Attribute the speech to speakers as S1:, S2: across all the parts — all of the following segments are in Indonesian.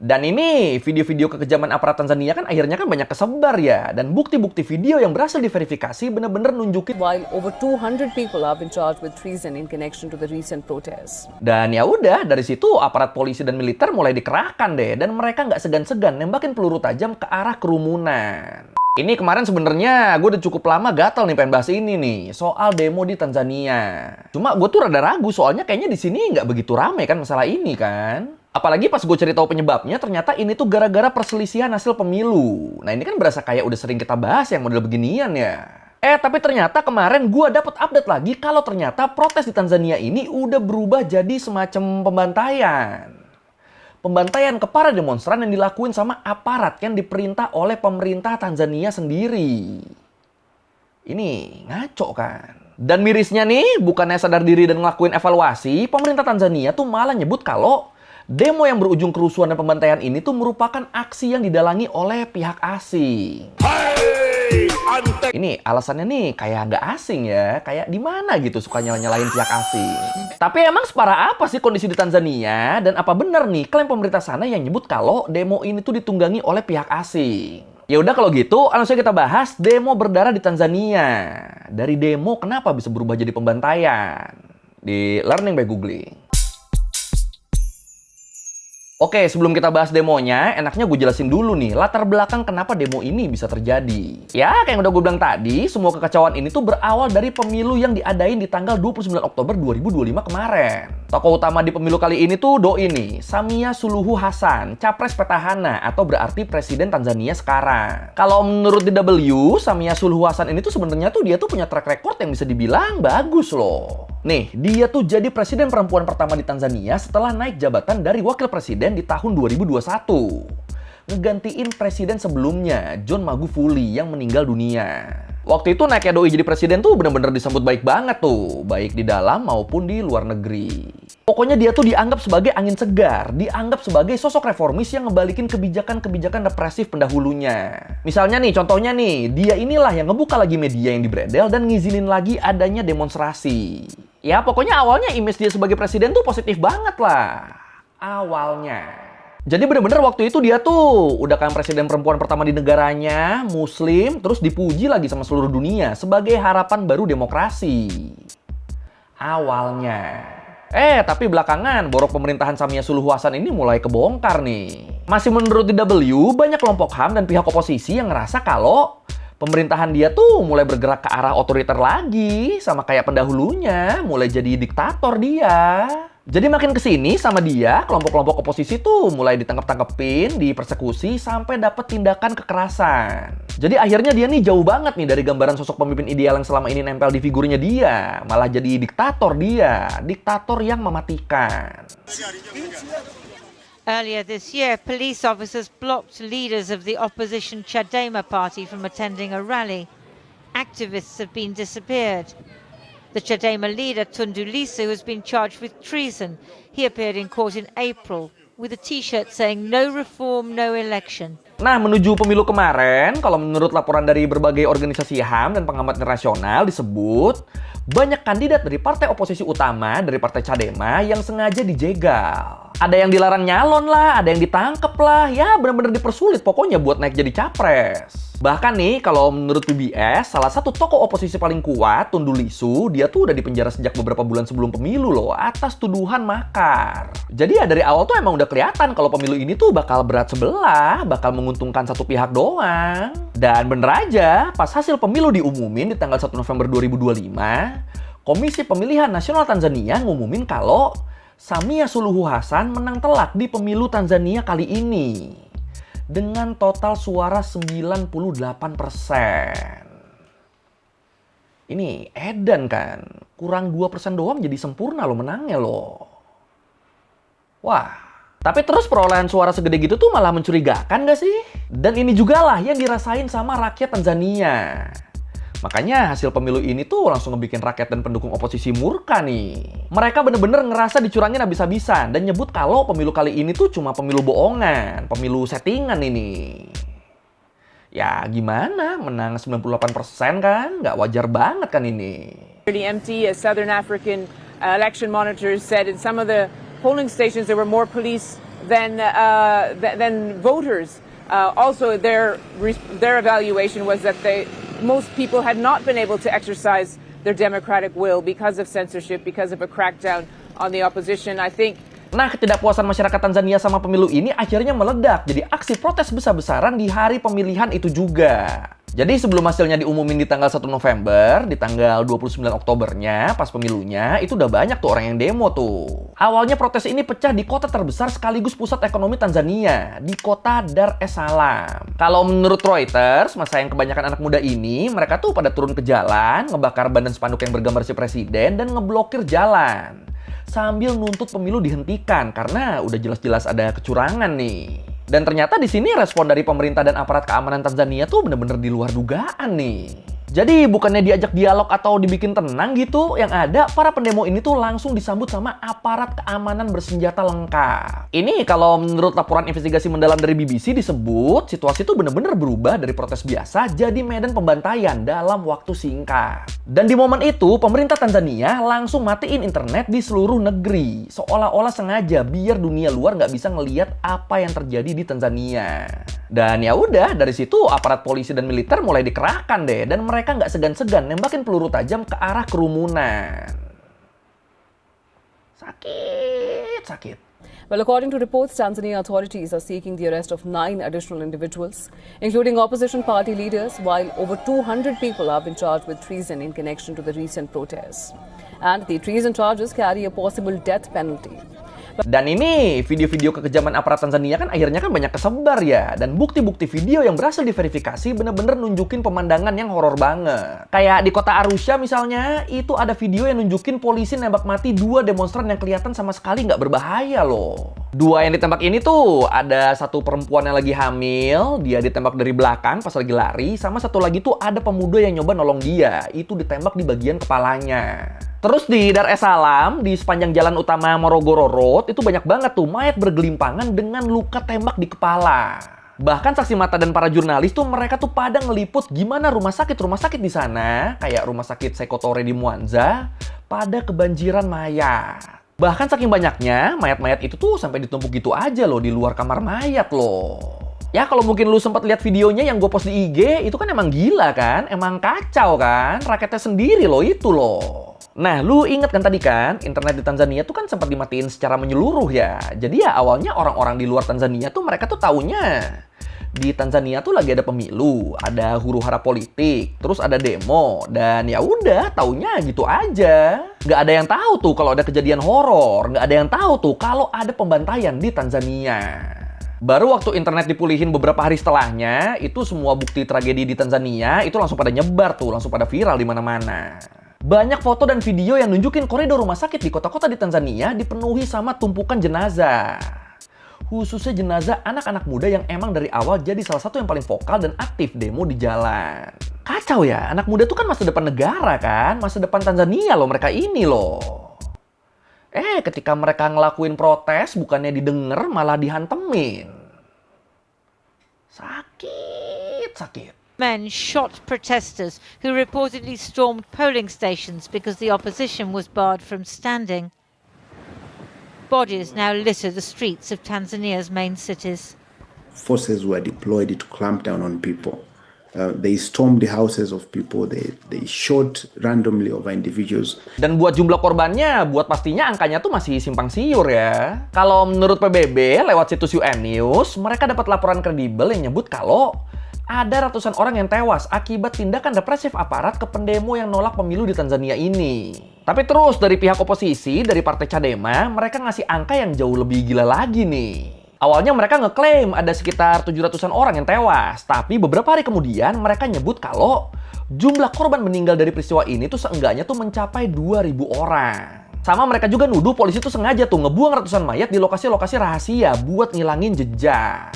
S1: Dan ini video-video kekejaman aparat Tanzania kan akhirnya kan banyak kesebar ya. Dan bukti-bukti video yang berhasil diverifikasi bener-bener nunjukin
S2: while over 200 people have been charged with treason in connection to the recent protests.
S1: Dan ya udah, dari situ aparat polisi dan militer mulai dikerahkan deh, dan mereka nggak segan-segan nembakin peluru tajam ke arah kerumunan. Ini kemarin sebenarnya gue udah cukup lama gatal nih pengen bahas ini nih, soal demo di Tanzania. Cuma gue tuh rada ragu soalnya kayaknya di sini nggak begitu ramai kan masalah ini kan. Apalagi pas gue cari tahu penyebabnya, ternyata ini tuh gara-gara perselisihan hasil pemilu. Nah ini kan berasa kayak udah sering kita bahas yang model beginian ya. Tapi ternyata kemarin gue dapet update lagi kalau ternyata protes di Tanzania ini udah berubah jadi semacam pembantaian. Pembantaian ke para demonstran yang dilakuin sama aparat yang diperintah oleh pemerintah Tanzania sendiri. Ini ngaco kan? Dan mirisnya nih, bukannya sadar diri dan ngelakuin evaluasi, pemerintah Tanzania tuh malah nyebut kalau demo yang berujung kerusuhan dan pembantaian ini tuh merupakan aksi yang didalangi oleh pihak asing. Ini alasannya nih kayak nggak asing ya, kayak di mana gitu suka nyalahin pihak asing. Tapi emang separah apa sih kondisi di Tanzania? Dan apa benar nih klaim pemerintah sana yang nyebut kalau demo ini tuh ditunggangi oleh pihak asing? Ya udah kalau gitu, langsung kita bahas demo berdarah di Tanzania. Dari demo kenapa bisa berubah jadi pembantaian? Di Learning by Googling. Oke, sebelum kita bahas demonya, enaknya gue jelasin dulu nih latar belakang kenapa demo ini bisa terjadi. Ya, kayak yang udah gue bilang tadi, semua kekacauan ini tuh berawal dari pemilu yang diadain di tanggal 29 Oktober 2025 kemarin. Tokoh utama di pemilu kali ini tuh doi nih, Samia Suluhu Hasan, capres petahana atau berarti presiden Tanzania sekarang. Kalau menurut DW, Samia Suluhu Hasan ini tuh sebenarnya tuh dia tuh punya track record yang bisa dibilang bagus loh. Nih, dia tuh jadi presiden perempuan pertama di Tanzania setelah naik jabatan dari wakil presiden di tahun 2021. Ngegantiin presiden sebelumnya, John Magufuli yang meninggal dunia. Waktu itu naiknya doi jadi presiden tuh bener-bener disambut baik banget tuh, baik di dalam maupun di luar negeri. Pokoknya dia tuh dianggap sebagai angin segar, dianggap sebagai sosok reformis yang ngebalikin kebijakan-kebijakan represif pendahulunya. Misalnya nih, contohnya nih, dia inilah yang ngebuka lagi media yang dibredel dan ngizinin lagi adanya demonstrasi. Ya pokoknya awalnya image dia sebagai presiden tuh positif banget lah. Awalnya. Jadi bener-bener waktu itu dia tuh udah kan presiden perempuan pertama di negaranya, muslim, terus dipuji lagi sama seluruh dunia sebagai harapan baru demokrasi. Awalnya. Tapi belakangan borok pemerintahan Samia Suluhu Hasan ini mulai kebongkar nih. Masih menurut DW, banyak kelompok HAM dan pihak oposisi yang ngerasa kalau pemerintahan dia tuh mulai bergerak ke arah otoriter lagi, sama kayak pendahulunya, mulai jadi diktator dia. Jadi makin kesini sama dia, kelompok-kelompok oposisi tuh mulai ditangkap-tangkepin, dipersekusi, sampai dapat tindakan kekerasan. Jadi akhirnya dia nih jauh banget nih dari gambaran sosok pemimpin ideal yang selama ini nempel di figurnya dia. Malah jadi diktator dia, diktator yang mematikan.
S3: Earlier this year, police officers blocked leaders of the opposition Chadema party from attending a rally. Activists have been disappeared. The Chadema leader, Tundu Lissu, has been charged with treason. He appeared in court in April with a t-shirt saying "No reform, no election."
S1: Nah, menuju pemilu kemarin, kalau menurut laporan dari berbagai organisasi HAM dan pengamat internasional disebut, banyak kandidat dari partai oposisi utama dari partai Chadema yang sengaja dijegal. Ada yang dilarang nyalon lah, ada yang ditangkep lah, ya benar-benar dipersulit pokoknya buat naik jadi capres. Bahkan nih, kalau menurut PBS, salah satu tokoh oposisi paling kuat, Tundu Lissu, dia tuh udah dipenjara sejak beberapa bulan sebelum pemilu loh, atas tuduhan makar. Jadi ya dari awal tuh emang udah kelihatan kalau pemilu ini tuh bakal berat sebelah, bakal menguntungkan satu pihak doang. Dan bener aja, pas hasil pemilu diumumin di tanggal 1 November 2025, Komisi Pemilihan Nasional Tanzania ngumumin kalau Samia Suluhu Hasan menang telak di pemilu Tanzania kali ini. Dengan total suara 98%. Ini edan kan? Kurang 2% doang jadi sempurna loh menangnya loh. Wah. Tapi terus perolehan suara segede gitu tuh malah mencurigakan gak sih? Dan ini juga lah yang dirasain sama rakyat Tanzania. Makanya hasil pemilu ini tuh langsung ngebikin rakyat dan pendukung oposisi murka nih. Mereka bener-bener ngerasa dicurangin habis-habisan dan nyebut kalau pemilu kali ini tuh cuma pemilu bohongan, pemilu settingan ini. Ya gimana, menang 98% kan? Nggak wajar banget kan ini.
S4: Pretty empty, as Southern African election monitors said. In some of the polling stations there were more police
S2: then voters also their evaluation was that most people had not been able to exercise their democratic will because of censorship, because of a crackdown on the opposition. I think.
S1: Nah, ketidakpuasan masyarakat Tanzania sama pemilu ini akhirnya meledak jadi aksi protes besar-besaran di hari pemilihan itu juga. Jadi sebelum hasilnya diumumin di tanggal 1 November, di tanggal 29 Oktobernya, pas pemilunya, itu udah banyak tuh orang yang demo tuh. Awalnya protes ini pecah di kota terbesar sekaligus pusat ekonomi Tanzania, di kota Dar es Salaam. Kalau menurut Reuters, masa yang kebanyakan anak muda ini, mereka tuh pada turun ke jalan, ngebakar ban dan spanduk yang bergambar si presiden, dan ngeblokir jalan. Sambil nuntut pemilu dihentikan, karena udah jelas-jelas ada kecurangan nih. Dan ternyata di sini respon dari pemerintah dan aparat keamanan Tanzania tuh bener-bener di luar dugaan nih. Jadi bukannya diajak dialog atau dibikin tenang gitu, yang ada para pendemo ini tuh langsung disambut sama aparat keamanan bersenjata lengkap. Ini kalau menurut laporan investigasi mendalam dari BBC disebut situasi tuh bener-bener berubah dari protes biasa jadi medan pembantaian dalam waktu singkat. Dan di momen itu pemerintah Tanzania langsung matiin internet di seluruh negeri, seolah-olah sengaja biar dunia luar nggak bisa ngelihat apa yang terjadi di Tanzania. Dan ya udah, dari situ aparat polisi dan militer mulai dikerahkan deh, dan mereka nggak segan-segan nembakin peluru tajam ke arah kerumunan. Sakit.
S2: Well, according to reports, Tanzania authorities are seeking the arrest of 9 additional individuals, including opposition party leaders, while over 200 people have been charged with treason in connection to the recent protests. And the treason charges carry a possible death penalty.
S1: Dan ini video-video kekejaman aparat Tanzania kan akhirnya kan banyak kesebar ya. Dan bukti-bukti video yang berhasil diverifikasi bener-bener nunjukin pemandangan yang horor banget. Kayak di kota Arusha misalnya, itu ada video yang nunjukin polisi nembak mati 2 demonstran yang kelihatan sama sekali nggak berbahaya loh. 2 yang ditembak ini tuh, ada satu perempuan yang lagi hamil, dia ditembak dari belakang pas lagi lari, sama satu lagi tuh ada pemuda yang nyoba nolong dia, itu ditembak di bagian kepalanya. Terus di Dar es Salaam, di sepanjang jalan utama Morogoro Road, itu banyak banget tuh mayat bergelimpangan dengan luka tembak di kepala. Bahkan saksi mata dan para jurnalis tuh mereka tuh pada ngeliput gimana rumah sakit di sana, kayak rumah sakit Sekotore di Mwanza, pada kebanjiran mayat. Bahkan saking banyaknya, mayat-mayat itu tuh sampai ditumpuk gitu aja loh di luar kamar mayat loh. Ya kalau mungkin lu sempat lihat videonya yang gue post di IG, itu kan emang gila kan? Emang kacau kan? Raketnya sendiri loh itu loh. Nah, lu inget kan tadi kan, internet di Tanzania tuh kan sempat dimatiin secara menyeluruh ya. Jadi ya awalnya orang-orang di luar Tanzania tuh mereka tuh taunya di Tanzania tuh lagi ada pemilu, ada huru-hara politik, terus ada demo, dan ya udah taunya gitu aja. Nggak ada yang tahu tuh kalau ada kejadian horor, nggak ada yang tahu tuh kalau ada pembantaian di Tanzania. Baru waktu internet dipulihin beberapa hari setelahnya, itu semua bukti tragedi di Tanzania itu langsung pada nyebar tuh, langsung pada viral di mana-mana. Banyak foto dan video yang nunjukin koridor rumah sakit di kota-kota di Tanzania dipenuhi sama tumpukan jenazah. Khususnya jenazah anak-anak muda yang emang dari awal jadi salah satu yang paling vokal dan aktif demo di jalan. Kacau ya, anak muda tuh kan masa depan negara kan, masa depan Tanzania loh mereka ini loh. Ketika mereka ngelakuin protes bukannya didengar malah dihantemin. Sakit.
S3: Men shot protesters who reportedly stormed polling stations because the opposition was barred from standing. Bodies now litter the streets of Tanzania's main cities.
S4: Forces were deployed to clamp down on people. They stormed the houses of people. They shot randomly over individuals.
S1: Dan buat jumlah korbannya, buat pastinya angkanya tuh masih simpang siur ya. Kalau menurut PBB lewat situs UN News, mereka dapat laporan kredibel yang nyebut kalau ada ratusan orang yang tewas akibat tindakan represif aparat ke pendemo yang nolak pemilu di Tanzania ini. Tapi terus dari pihak oposisi, dari Partai Chadema, mereka ngasih angka yang jauh lebih gila lagi nih. Awalnya mereka ngeklaim ada sekitar 700-an orang yang tewas, tapi beberapa hari kemudian mereka nyebut kalau jumlah korban meninggal dari peristiwa ini tuh seenggaknya tuh mencapai 2.000 orang. Sama mereka juga nuduh polisi tuh sengaja tuh ngebuang ratusan mayat di lokasi-lokasi rahasia buat ngilangin jejak.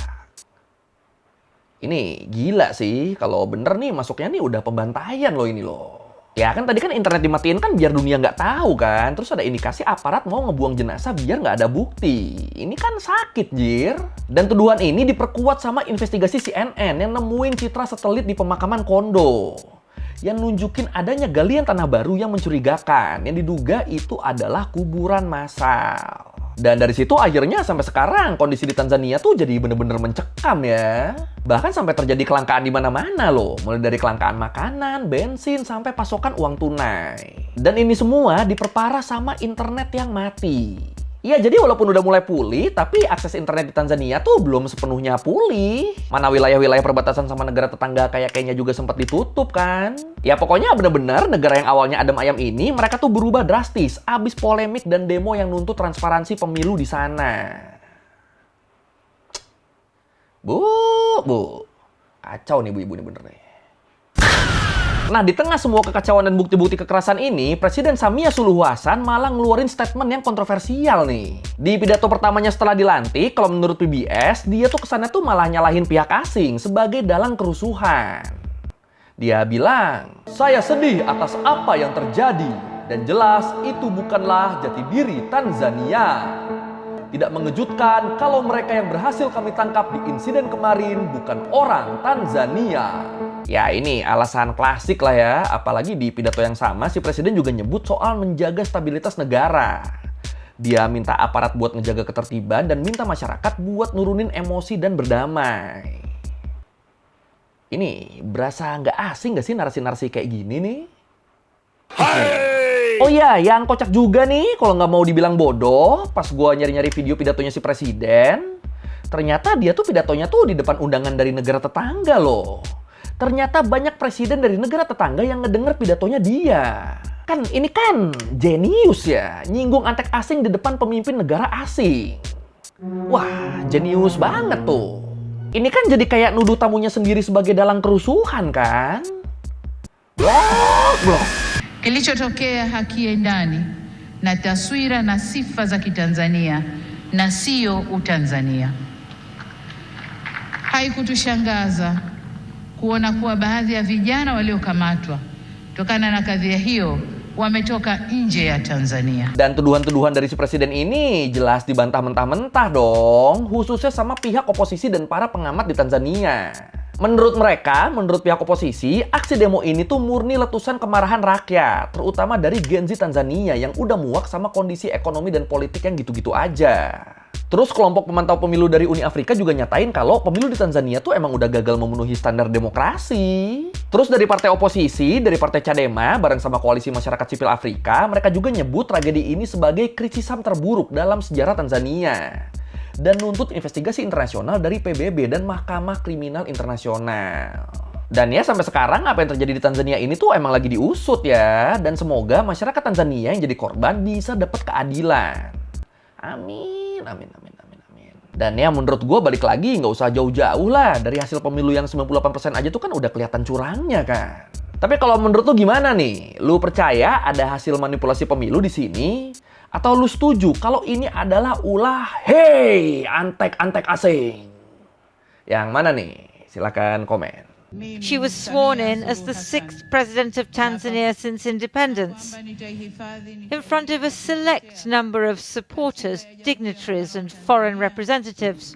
S1: Ini gila sih, kalau bener nih masuknya nih udah pembantaian loh ini loh. Ya kan tadi kan internet dimatiin kan biar dunia nggak tahu kan. Terus ada indikasi aparat mau ngebuang jenazah biar nggak ada bukti. Ini kan sakit, jir. Dan tuduhan ini diperkuat sama investigasi CNN yang nemuin citra satelit di pemakaman Kondo. Yang nunjukin adanya galian tanah baru yang mencurigakan. Yang diduga itu adalah kuburan massal. Dan dari situ akhirnya sampai sekarang kondisi di Tanzania tuh jadi bener-bener mencekam ya. Bahkan sampai terjadi kelangkaan di mana-mana loh. Mulai dari kelangkaan makanan, bensin, sampai pasokan uang tunai. Dan ini semua diperparah sama internet yang mati. Ya, jadi walaupun udah mulai pulih, tapi akses internet di Tanzania tuh belum sepenuhnya pulih. Mana wilayah-wilayah perbatasan sama negara tetangga kayak Kenya juga sempat ditutup kan. Ya pokoknya bener-bener negara yang awalnya adem ayam ini, mereka tuh berubah drastis abis polemik dan demo yang nuntut transparansi pemilu di sana. Bu. Kacau nih ibu-ibu nih bener nih. Nah, di tengah semua kekacauan dan bukti-bukti kekerasan ini, Presiden Samia Suluhu Hassan malah ngeluarin statement yang kontroversial nih. Di pidato pertamanya setelah dilantik, kalau menurut PBS, dia tuh kesannya tuh malah nyalahin pihak asing sebagai dalang kerusuhan. Dia bilang, "Saya sedih atas apa yang terjadi, dan jelas itu bukanlah jati diri Tanzania. Tidak mengejutkan kalau mereka yang berhasil kami tangkap di insiden kemarin bukan orang Tanzania." Ya ini alasan klasik lah ya, apalagi di pidato yang sama si Presiden juga nyebut soal menjaga stabilitas negara. Dia minta aparat buat ngejaga ketertiban dan minta masyarakat buat nurunin emosi dan berdamai. Ini berasa nggak asing nggak sih narasi-narasi kayak gini nih? Oh iya, yang kocak juga nih, kalau nggak mau dibilang bodoh, pas gua nyari-nyari video pidatonya si Presiden, ternyata dia tuh pidatonya tuh di depan undangan dari negara tetangga loh. Ternyata banyak presiden dari negara tetangga yang ngedenger pidatonya dia. Kan ini kan jenius ya, nyinggung antek asing di depan pemimpin negara asing. Wah, jenius banget tuh. Ini kan jadi kayak nuduh tamunya sendiri sebagai dalang kerusuhan kan? Blok.
S5: Kilichotokea hakiendani na taswira na sifa za Kitanzania na sio Utanzania. Haikutushangaza kuona kuwa baadhi ya vijana waliokamatwa kutokana na kadhia hiyo wametoka nje ya Tanzania.
S1: Dan tuduhan-tuduhan dari si Presiden ini jelas dibantah mentah-mentah dong, khususnya sama pihak oposisi dan para pengamat di Tanzania. Menurut mereka, menurut pihak oposisi, aksi demo ini tuh murni letusan kemarahan rakyat, terutama dari Gen Z Tanzania yang udah muak sama kondisi ekonomi dan politik yang gitu-gitu aja. Terus kelompok pemantau pemilu dari Uni Afrika juga nyatain kalau pemilu di Tanzania tuh emang udah gagal memenuhi standar demokrasi. Terus dari partai oposisi, dari partai Chadema, bareng sama Koalisi Masyarakat Sipil Afrika, mereka juga nyebut tragedi ini sebagai krisis HAM terburuk dalam sejarah Tanzania. Dan nuntut investigasi internasional dari PBB dan Mahkamah Kriminal Internasional. Dan ya sampai sekarang apa yang terjadi di Tanzania ini tuh emang lagi diusut ya. Dan semoga masyarakat Tanzania yang jadi korban bisa dapat keadilan. Amin. Dan ya menurut gue balik lagi nggak usah jauh-jauh lah. Dari hasil pemilu yang 98% aja tuh kan udah kelihatan curangnya kan. Tapi kalau menurut lu gimana nih? Lu percaya ada hasil manipulasi pemilu di sini? Atau lu setuju kalau ini adalah ulah hey antek-antek asing? Yang mana nih? Silakan komen.
S3: She was sworn in as the 6th president of Tanzania since independence, in front of a select number of supporters, dignitaries and foreign representatives.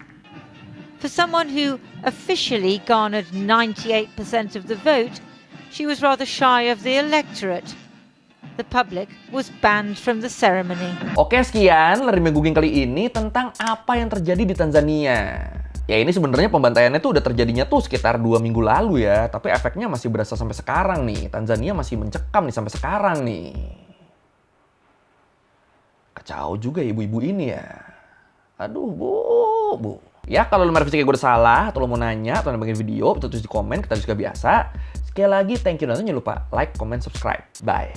S3: For someone who officially garnered 98% of the vote, she was rather shy of the electorate. The public was banned from the ceremony.
S1: Oke, sekian Lerime Googing kali ini tentang apa yang terjadi di Tanzania. Ya ini sebenarnya pembantaiannya tuh udah terjadinya tuh sekitar 2 minggu lalu ya. Tapi efeknya masih berasa sampai sekarang nih. Tanzania masih mencekam nih sampai sekarang nih. Kacau juga ibu-ibu ini ya. Aduh, bu. Ya kalau lu merasa kayak gue udah salah, atau lu mau nanya, atau nambahin video, bisa tulis di komen, kita juga biasa. Sekali lagi, thank you. Jangan lupa like, comment, subscribe. Bye.